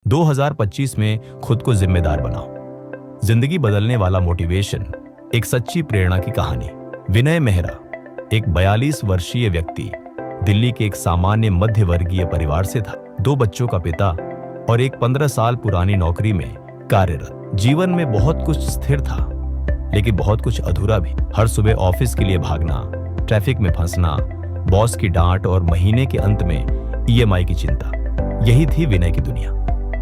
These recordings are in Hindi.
2025 में खुद को जिम्मेदार बनाओ। जिंदगी बदलने वाला मोटिवेशन, एक सच्ची प्रेरणा की कहानी। विनय मेहरा एक 42 वर्षीय व्यक्ति, दिल्ली के एक सामान्य मध्य वर्गीय परिवार से था। 2 बच्चों का पिता और एक 15 साल पुरानी नौकरी में कार्यरत। जीवन में बहुत कुछ स्थिर था, लेकिन बहुत कुछ अधूरा भी। हर सुबह ऑफिस के लिए भागना, ट्रैफिक में फंसना, बॉस की डांट और महीने के अंत में EMI की चिंता, यही थी विनय की दुनिया।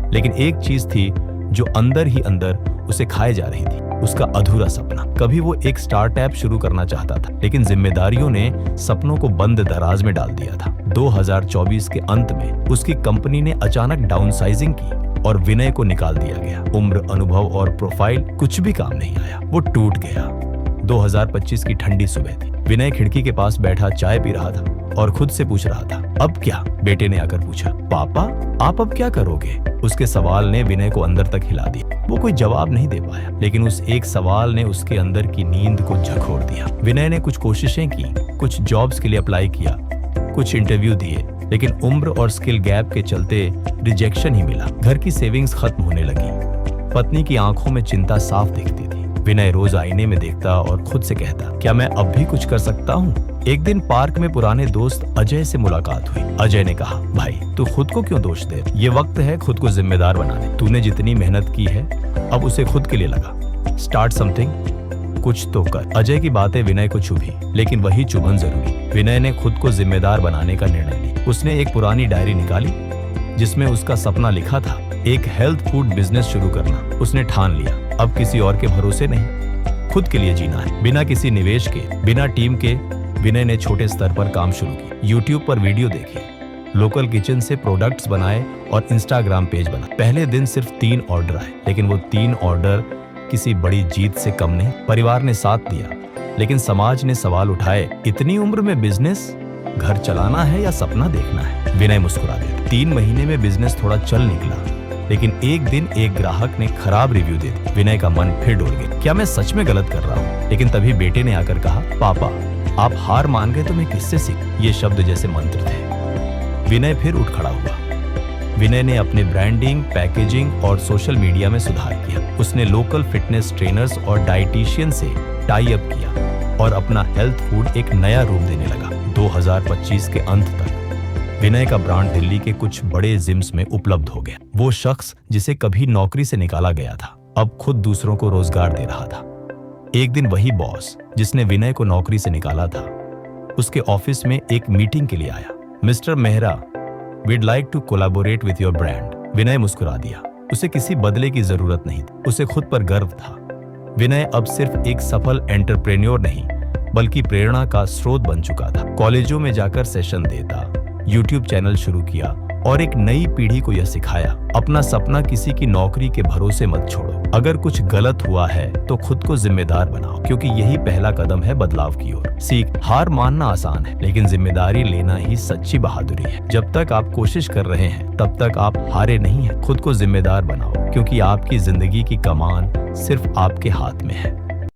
लेकिन एक चीज थी जो अंदर ही अंदर उसे खाए जा रही थी, उसका अधूरा सपना। कभी वो एक स्टार्टअप शुरू करना चाहता था, लेकिन जिम्मेदारियों ने सपनों को बंद दराज में डाल दिया था। 2024 के अंत में उसकी कंपनी ने अचानक डाउनसाइजिंग की और विनय को निकाल दिया गया। उम्र, अनुभव और प्रोफाइल कुछ भी काम नहीं आया, वो टूट गया। 2025 की ठंडी सुबह थी। विनय खिड़की के पास बैठा चाय पी रहा था और खुद से पूछ रहा था, अब क्या? बेटे ने आकर पूछा, पापा आप अब क्या करोगे? उसके सवाल ने विनय को अंदर तक हिला दिया। वो कोई जवाब नहीं दे पाया, लेकिन उस एक सवाल ने उसके अंदर की नींद को झकोड़ दिया। विनय ने कुछ कोशिशें की, कुछ जॉब्स के लिए अप्लाई किया, कुछ इंटरव्यू दिए, लेकिन उम्र और स्किल गैप के चलते रिजेक्शन ही मिला। घर की सेविंग्स खत्म होने लगी। पत्नी की आंखों में चिंता साफ दिखती थी। विनय रोज आईने में देखता और खुद से कहता, क्या मैं अब भी कुछ कर सकता हूँ? एक दिन पार्क में पुराने दोस्त अजय से मुलाकात हुई। अजय ने कहा, भाई तू खुद को क्यों दोष दे? ये वक्त है खुद को जिम्मेदार बनाने। तूने जितनी मेहनत की है, अब उसे खुद के लिए लगा। स्टार्ट समथिंग, कुछ तो कर। अजय की बातें विनय को चुभी, लेकिन वही चुभन जरूरी। विनय ने खुद को जिम्मेदार बनाने का निर्णय लिया। उसने एक पुरानी डायरी निकाली जिसमें उसका सपना लिखा था, एक हेल्थ फूड बिजनेस शुरू करना। उसने ठान लिया, अब किसी और के भरोसे नहीं, खुद के लिए जीना है। बिना किसी निवेश के, बिना टीम के विनय ने छोटे स्तर पर काम शुरू किया। यूट्यूब पर वीडियो देखे, लोकल किचन से प्रोडक्ट्स बनाए और इंस्टाग्राम पेज बना। पहले दिन सिर्फ 3 ऑर्डर आए, लेकिन वो 3 ऑर्डर किसी बड़ी जीत से कम नहीं। परिवार ने साथ दिया, लेकिन समाज ने सवाल उठाए, इतनी उम्र में बिजनेस? घर चलाना है या सपना देखना है? विनय मुस्कुरा दिया। 3 महीने में बिजनेस थोड़ा चल निकला, लेकिन एक दिन एक ग्राहक ने खराब रिव्यू दे दिया। विनय का मन फिर डोल गया, क्या मैं सच में गलत कर रहा हूँ? लेकिन तभी बेटे ने आकर कहा, पापा आप हार मान गए तो मैं किससे सीख? ये शब्द जैसे मंत्र थे। विनय फिर उठ खड़ा हुआ। विनय ने अपने ब्रांडिंग, पैकेजिंग और सोशल मीडिया में सुधार किया। उसने लोकल फिटनेस ट्रेनर्स और डाइटिशियन से टाई अप किया और अपना हेल्थ फूड एक नया रूप देने लगा। 2025 के अंत तक विनय का ब्रांड दिल्ली के कुछ बड़े जिम्स में उपलब्ध हो गया। वो शख्स जिसे कभी नौकरी से निकाला गया था, अब खुद दूसरों को रोजगार दे रहा था। एक दिन वही बॉस जिसने विनय को नौकरी से निकाला था, उसके ऑफिस में एक मीटिंग के लिए आया। Mister Mehra, we'd like to collaborate with your brand. Vinay मुस्कुरा दिया। उसे किसी बदले की जरूरत नहीं थी, उसे खुद पर गर्व था। विनय अब सिर्फ एक सफल एंटरप्रेन्योर नहीं, बल्कि प्रेरणा का स्रोत बन चुका था। कॉलेजों में जाकर सेशन देता, यूट्यूब चैनल शुरू किया और एक नई पीढ़ी को यह सिखाया, अपना सपना किसी की नौकरी के भरोसे मत छोड़ो। अगर कुछ गलत हुआ है तो खुद को जिम्मेदार बनाओ, क्योंकि यही पहला कदम है बदलाव की ओर। सीख, हार मानना आसान है, लेकिन जिम्मेदारी लेना ही सच्ची बहादुरी है। जब तक आप कोशिश कर रहे हैं, तब तक आप हारे नहीं हैं। खुद को जिम्मेदार बनाओ, क्योंकि आपकी जिंदगी की कमान सिर्फ आपके हाथ में है।